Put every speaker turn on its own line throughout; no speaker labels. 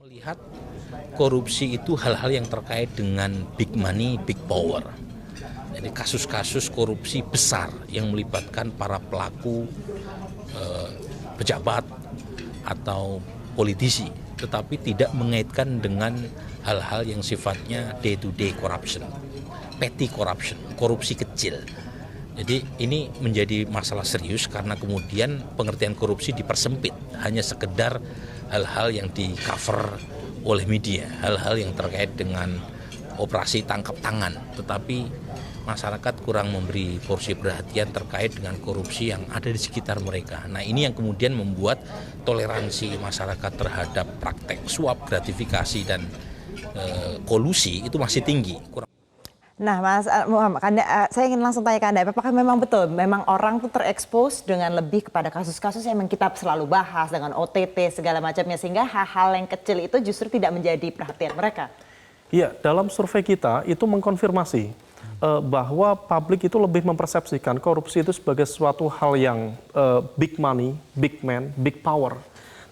Melihat korupsi itu hal-hal yang terkait dengan big money, big power. Jadi kasus-kasus korupsi besar yang melibatkan para pelaku pejabat atau politisi, tetapi tidak mengaitkan dengan hal-hal yang sifatnya day-to-day corruption, petty corruption, korupsi kecil. Jadi ini menjadi masalah serius karena kemudian pengertian korupsi dipersempit hanya sekedar hal-hal yang di cover oleh media, hal-hal yang terkait dengan operasi tangkap tangan, tetapi masyarakat kurang memberi porsi perhatian terkait dengan korupsi yang ada di sekitar mereka. Nah, ini yang kemudian membuat toleransi masyarakat terhadap praktek suap, gratifikasi dan kolusi itu masih tinggi.
Nah, Mas Muhammad, saya ingin langsung tanya ke Anda, apakah memang betul, memang orang tuh terekspos dengan lebih kepada kasus-kasus yang kita selalu bahas dengan OTT segala macamnya, sehingga hal-hal yang kecil itu justru tidak menjadi perhatian mereka?
Iya, dalam survei kita itu mengkonfirmasi bahwa publik itu lebih mempersepsikan korupsi itu sebagai suatu hal yang big money, big man, big power.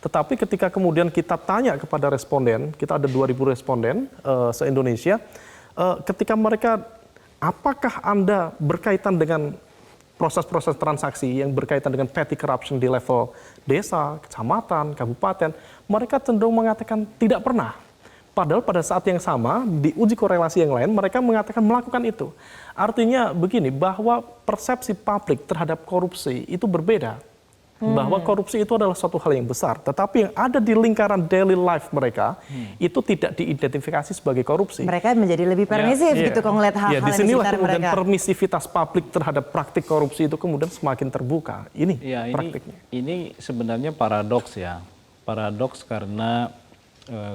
Tetapi ketika kemudian kita tanya kepada responden, kita ada 2.000 responden se-Indonesia, ketika mereka, apakah Anda berkaitan dengan proses-proses transaksi yang berkaitan dengan petty corruption di level desa, kecamatan, kabupaten, mereka cenderung mengatakan tidak pernah. Padahal pada saat yang sama, di uji korelasi yang lain, mereka mengatakan melakukan itu. Artinya begini, bahwa persepsi publik terhadap korupsi itu berbeda. Bahwa korupsi itu adalah suatu hal yang besar, tetapi yang ada di lingkaran daily life mereka itu tidak diidentifikasi sebagai korupsi.
Mereka menjadi lebih permisif gitu kalau melihat hal-hal yang di sekitar
kemudian
mereka.
Permisivitas publik terhadap praktik korupsi itu kemudian semakin terbuka. Ini praktiknya.
Ini sebenarnya paradoks ya. Paradoks karena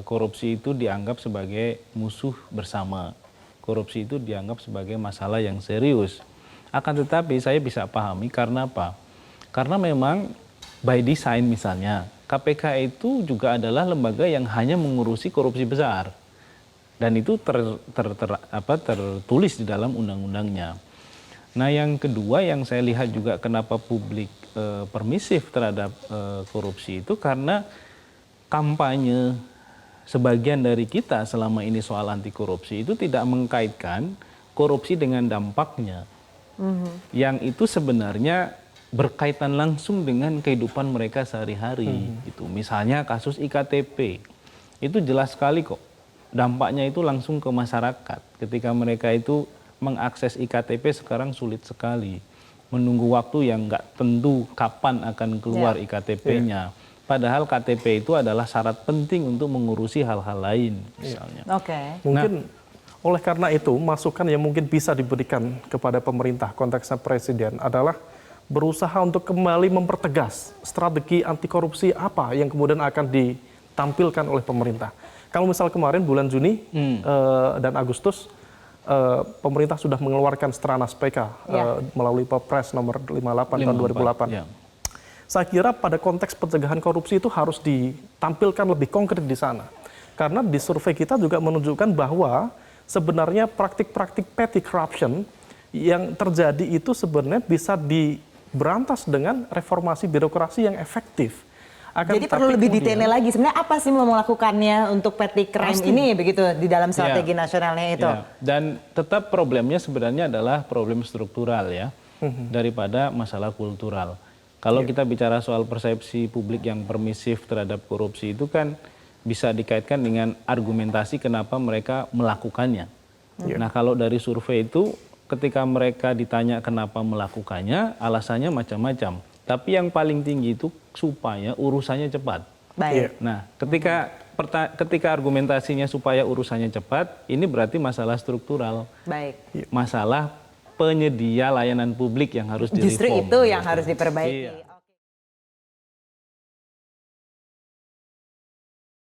korupsi itu dianggap sebagai musuh bersama. Korupsi itu dianggap sebagai masalah yang serius. Akan tetapi saya bisa pahami karena apa? Karena memang by design misalnya, KPK itu juga adalah lembaga yang hanya mengurusi korupsi besar. Dan itu tertulis di dalam undang-undangnya. Nah, yang kedua yang saya lihat juga kenapa publik permisif terhadap korupsi itu karena kampanye sebagian dari kita selama ini soal anti korupsi itu tidak mengkaitkan korupsi dengan dampaknya. Yang itu sebenarnya berkaitan langsung dengan kehidupan mereka sehari-hari. Gitu. Misalnya kasus IKTP, itu jelas sekali kok. Dampaknya itu langsung ke masyarakat. Ketika mereka itu mengakses IKTP sekarang sulit sekali. Menunggu waktu yang nggak tentu kapan akan keluar IKTP-nya. Padahal KTP itu adalah syarat penting untuk mengurusi hal-hal lain misalnya.
Mungkin oleh karena itu masukan yang mungkin bisa diberikan kepada pemerintah, konteksnya presiden adalah berusaha untuk kembali mempertegas strategi anti korupsi apa yang kemudian akan ditampilkan oleh pemerintah. Kalau misal kemarin bulan Juni dan Agustus, pemerintah sudah mengeluarkan Stranas PK melalui Perpres nomor 58 tahun 2008. Saya kira pada konteks pencegahan korupsi itu harus ditampilkan lebih konkret di sana. Karena di survei kita juga menunjukkan bahwa sebenarnya praktik-praktik petty corruption yang terjadi itu sebenarnya bisa diberantas dengan reformasi birokrasi yang efektif.
Jadi perlu lebih detailnya lagi, sebenarnya apa sih mau melakukannya untuk petty crime ini begitu di dalam strategi nasionalnya itu?
Dan tetap problemnya sebenarnya adalah problem struktural ya, daripada masalah kultural. Kalau kita bicara soal persepsi publik yang permisif terhadap korupsi itu kan bisa dikaitkan dengan argumentasi kenapa mereka melakukannya. Nah, kalau dari survei itu ketika mereka ditanya kenapa melakukannya, alasannya macam-macam. Tapi yang paling tinggi itu supaya urusannya cepat.
Baik.
Nah, ketika argumentasinya supaya urusannya cepat, ini berarti masalah struktural.
Baik.
Masalah penyedia layanan publik yang harus direform.
Justru itu yang harus diperbaiki.